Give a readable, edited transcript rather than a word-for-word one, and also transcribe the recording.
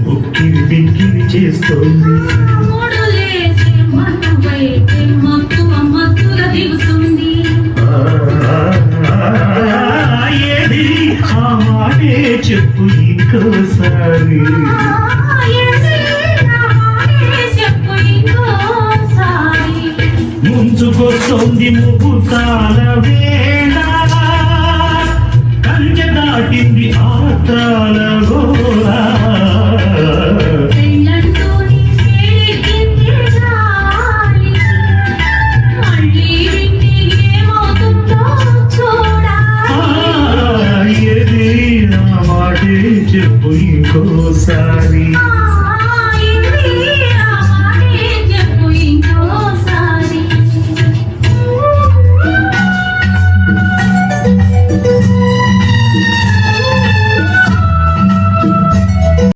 ఉక్కిరి బిక్కిరి చేస్తోంది ఏది ఆ మాటే చెప్పు ఇంకోసారి ముంచుకొస్తోంది ముహూర్తాల వేళ కంచె దాటింది ఆత్రాల గోళ ఏది నా మాటే చెప్పు ఇంకోసారి